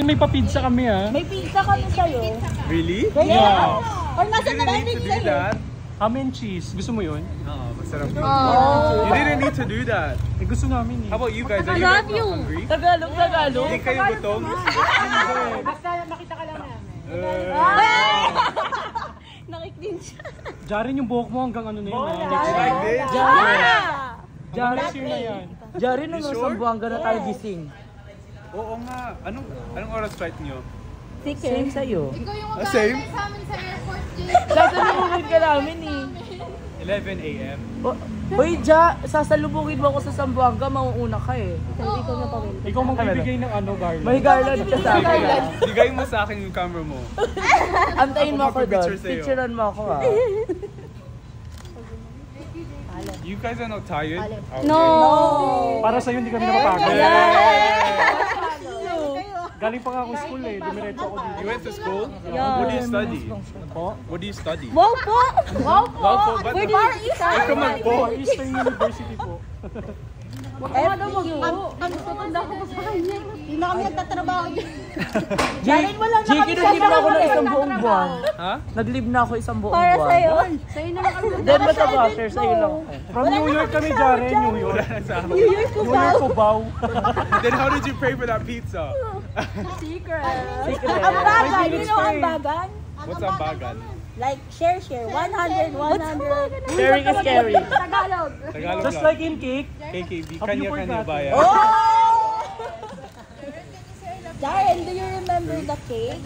may pa-pizza kami ha. May pizza kami sa'yo. Really? Yeah. Or nasa You didn't need to do that. Ham and cheese. Gusto mo yun? Oo, masarap. You didn't need to do that. Eh gusto namin eh. How about you guys? Are I you love guys you. not hungry? Tagalog. Hindi kayo gutom? Basta makita ka lang namin. Nakik din siya. Jaren yung buhok mo hanggang ano na yun. Like this? Jaren sir na yan. Jaren, ano, sure? isang buwang gana tayo gising. Oo nga. Anong oras flight niyo? Same sa'yo. Ikaw yung Same? mag-aantay sa amin sa airport, Jay. Sasalubungin ka namin eh. 11 a.m. Hoy, sasalubungin mo ako sa Zamboanga, mauuna ka eh. Ikaw magbibigay ng ano, garland. May garland ka sa akin. Bigay mo sa akin yung camera mo. Antayin mo ako doon. Picture sa'yo. Picturean mo ako ah. You guys are not tired? Okay. No. Para sa'yo hindi kami napapagod. Galing pa nga ako school eh. Dumiretso ako dito. You went to school? What do you study? What do you study? Wow po. Wow po. We're Far East. Ikaw man po. Eastern University po. Tutunda ko pa sa kanya. Hindi na kami nagtatrabaho dyan. Jake, naglib na ako ng isang buong buwan. Ha? Naglib na ako isang buong Para buwan. sa'yo. Then ba sa voucher? Sa'yo lang. From New York kami, Jaren. New York. New York New York, Cubao. Then how did you pay for that pizza? Secret. Ang bagan. You know ang bagan? What's ang bagan? Like share. 100. Sharing is scary. Tagalog. Tagalog Just lang. like in cake. KKB. Have you Kanya-kanya forgotten? bayan. Oh! Darren, do you remember the cake?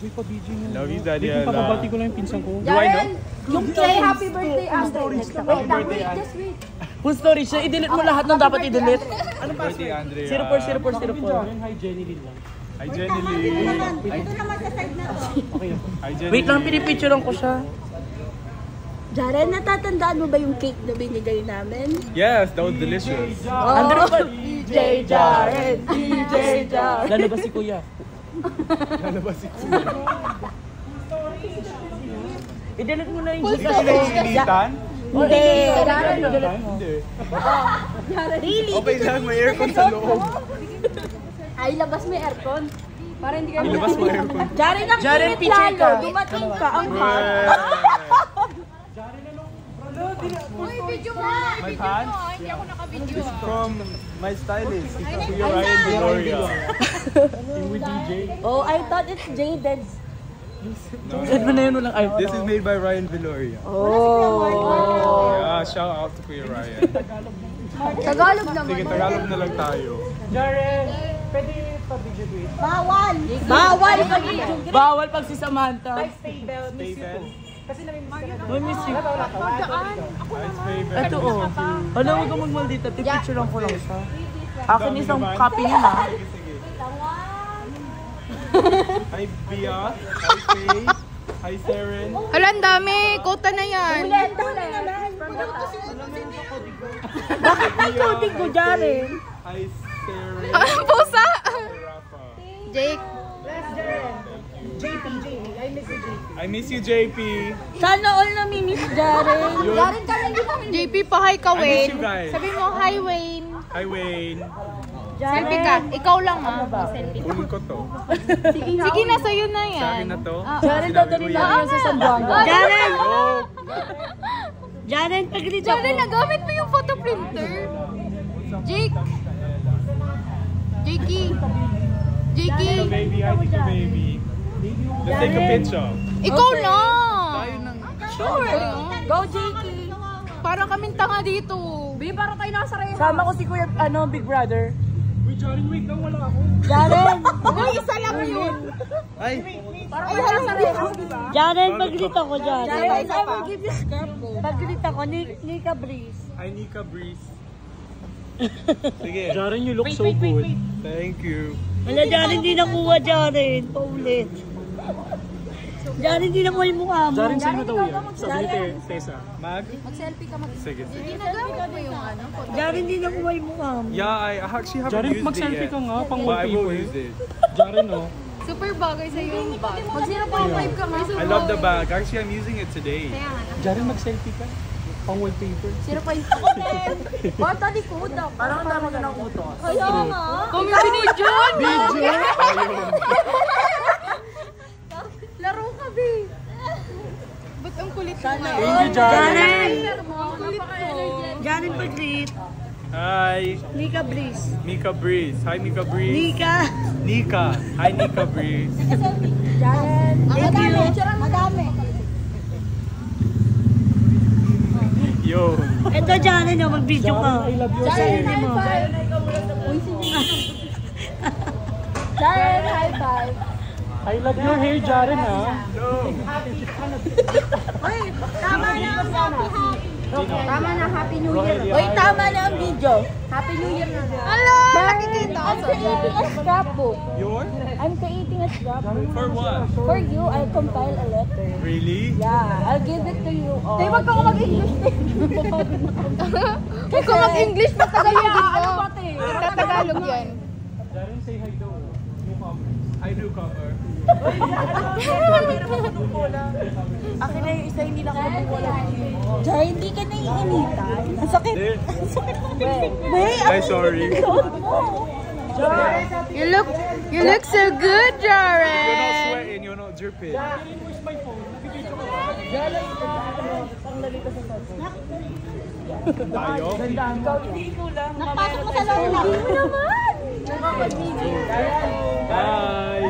Uy, pa-BJ mo. Love you, Daddy. Wait, papabati ko lang yung pinsan ko. Do I know? Yung say happy birthday after. Happy birthday, Just wait. Full story siya. I-delete mo lahat ng dapat i-delete. Birthday, Andrea. 040404. Jaren, hi Jenny Lin lang. Hi, Jenny Lee. Dito naman sa side na to. Okay na po. Hi, Jenny Wait lang, Lee. pinipicturean ko siya. Jaren, natatandaan mo ba yung cake na binigay namin? Yes, that was delicious. Andun pa. DJ Jaren! DJ Jaren! Lalabas si kuya. Lalabas si Kuya. I-delete mo na yung Hindi ka sila inilitan? Hindi! Hindi. Okay lang, may aircon sa loob. Ay, labas mo yung aircon. Para hindi ka Ilabas mo aircon. Jaren, ang Jaren, init picture lalo. ka. Dumating ka, ang hot. Uy, video mo! My Video pants? mo! Hindi ako naka-video. From my stylist, Kuya Ryan Gloria. Yung with DJ. Oh, I thought it's Jaden. Send mo na yun walang ay. This is made by Ryan Viloria. Oh. Yeah, shout out to Kuya Ryan. Tagalog naman. Sige, Tagalog na lang tayo. Jaren, pwede pa-BJ wait. Bawal! Bawal! Bawal pag si Samantha. Stay Ben. I miss you. Ice Favorite. Ito oh. Alam mo ka magmaldita. Picture lang ko lang siya. Akin isang copy niya na. Hi Bia. Hi Faye. Hi Seren. Hala, ang dami! Kota na yan! Bakit may coding ko, Jaren? Hi Seren. Ang pusa! Rafa. Jake! I miss you, JP. Sana all namimiss Jaren. Jaren ka na JP pa, hi ka, I miss Wayne. you guys. Sabi mo, hi, Wayne. Hi Wayne. Selfie ka. Ikaw lang, ah. Kunin ko to. Sige na, sa'yo na yan. Sa akin na to. Jaren, dadali na yan sa Zamboanga. Jaren! Go! Jaren, pag-read ako. Jaren, nagamit mo yung photo printer. Jake. Jakey. Jakey. Baby, hi Tito Baby. Let's take a picture. Ikaw lang. Tayo ng... Sure. Go, JK! Parang kaming tanga dito. Bi, parang kayo nasa reyna. Sama ko si Kuya, Big Brother. Uy, Jaren, wait lang, wala ako. Jaren! Uy, isa lang yun. Ay! Parang kayo nasa reyna, di ba? Jaren, pag-read ako, Jaren. Jaren, I will give you scarf ko. Pag-read ako, Nika Breeze. Hi Nika Breeze. Sige. Jaren, you look so good. Thank you. Wala, Jaren, di nakuha, Jaren. Paulit. Jaren, di nakuha yung mukha mo. Jaren, sa'yo na daw yan. Sabi ni Tessa. Mag? Mag-selfie ka, Sige, sige. Ginagamit mo yung ano? Jaren, di nakuha yung mukha mo. Yeah, I actually haven't Jaren, used it mag-selfie yet. ka nga, pang But I will wallpaper. use it. Jaren, oh. Super bagay sa yung bag. Mag 0.5 ka nga. I love the bag. Actually, I'm using it today. Jaren, mag-selfie ka. Pang wallpaper. 0.5. Bata likod ako. Parang ang dami ka ng utos. Kaya nga. Kami binidyon! Video! Ayun. Thank you, Jaren. Jaren pag-greet. Hi. Nika Breeze. Mika Breeze. Hi, Mika Breeze. Nika. Nika. Hi, Nika Breeze. Jaren. Thank you. Madami. Yo. Ito Jaren, yung mag-video ka. Jaren, I love you. Jaren, mo. Jaren, high five. I love your hair, Jaren, ha? Tama na ang Tama na, Happy New Year. Uy, tama na ang video. Happy New Year na. Hello! Nakikita I'm creating a scrapbook. Your? I'm creating a scrapbook. For what? For you, I'll compile a letter. Really? Yeah, I'll give it to you. Tay, wag ka mag-English. Huwag ka mag-English, Tagalog dito. Tatagalog yan. Jaren, say hi daw. Hi, newcomer. Akin na yung isa, hindi na ako wala. Jai, hindi ka naiinitan. Ang sakit. Hi, sorry. You look so good, You're not Jaren. sweating, you're not dripping. Tayo? Napasok mo sa loob. Hindi mo naman. Hi.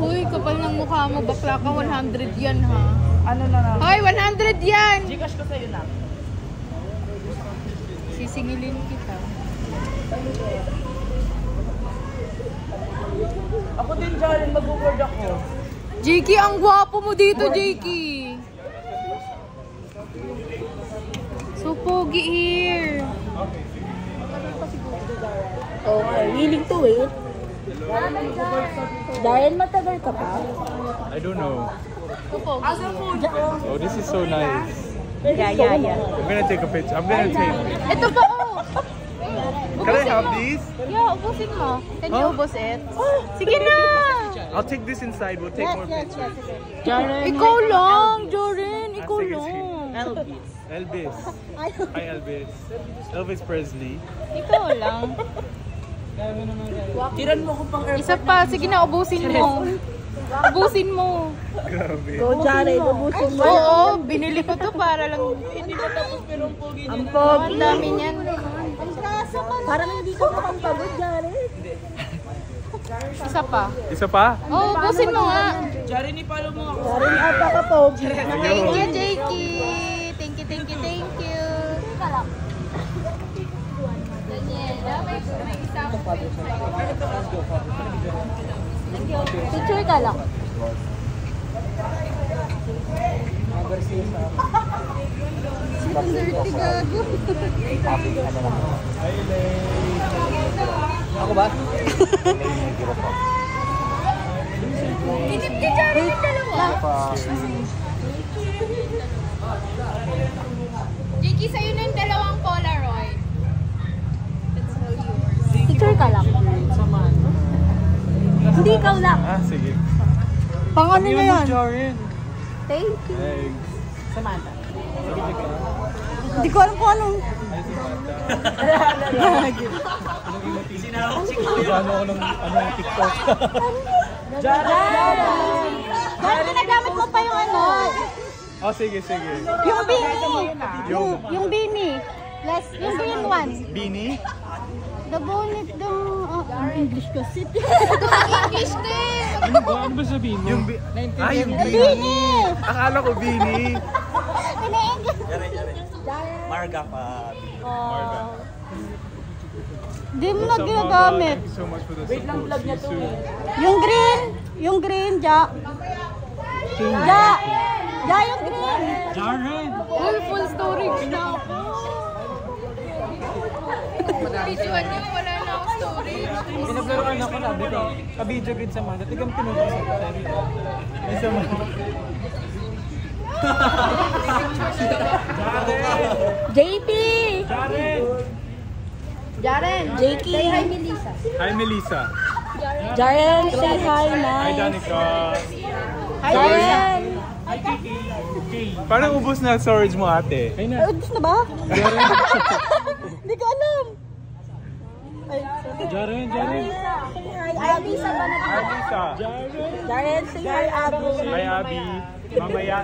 Uy, kapal ng mukha mo. Bakla ka, 100 yan ha. Ano na lang? Hoy, 100 yan! Gcash ko sa'yo na. Sisingilin kita. Ako din, Jaren, mag-word ako. Jakey, ang gwapo mo dito, Jakey. So pogi here. Okay, willing to wait. Dahil matagal ka pa. I don't know. Asa food? Oh, this is so nice. Yeah. I'm gonna take a picture. I'm gonna take. Ito pa, oh. Can I have these? Yeah, ubusin mo. Can you ubus it? Sige na! I'll take this inside. We'll take more pictures. Ikaw lang, Jorin. Ikaw sige, lang. sige. Elvis. Hi, Elvis. Elvis Presley. Ikaw lang. Tiran mo ko pang air. Isa pa. Sige na, ubusin mo. Ubusin mo. Grabe. Go Jaren, ubusin mo. Oo, binili ko to para lang. Ang pogi. Ang dami niyan. Parang hindi ka makampagod, Jaren. Isa pa. Isa pa? Oo, ubusin mo nga. Jaren, ipalo mo ako. Jaren, ata ka pogi. Thank you, Jakey. Thank you, thank you, thank you. Picture ka lang. Ako ba? Kinip ka dyan yung dalawa. Jakey, sa'yo na yung dalawang Polaroid. Picture ka lang. Hindi ikaw lang. Ah, sige. Pang ano na yan? Jaren. Thank you. Thanks. Samantha. Hindi ko alam kung anong. Gano ako ng TikTok. Jaren! Bakit ginagamit mo pa yung ano? Oh, sige, sige. Yung beanie. Yung Yung beanie. Yung green one. beanie? The bonnet, the English kasi. English din! Ano ba sabihin mo? Yung yung beanie. Beanie! Akala ko beanie. Marga pa. Marga. Di mo na ginagamit. Thank you so much for the Wait lang, support. vlog niya See you to. soon. Yung green, Ja. Ja, yung green. Jaren! Full storage na ako. Videoan niyo, wala na ako storage. Pinaglaruan ako sabi ko. Ka-video grid sa Manda. Tigang pinunod sa sabi ko. Isa mo. JP! Jaren! Jaren, Jakey. say hi, Melissa. Hi, Melissa. Jaren, say hi na. Hi, Danica. Hi, Jaren! Parang ubos na storage mo, ate. Ay na. Gusto ba? Hindi ko alam. Jaren, Jaren. Alisa ba na? Alisa. Jaren, say hi, Abby. Hi, Abby. Mamaya.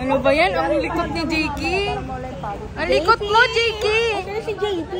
Ano ba yan? Ang likot ni JK. Ang likot mo, JK. Si JP.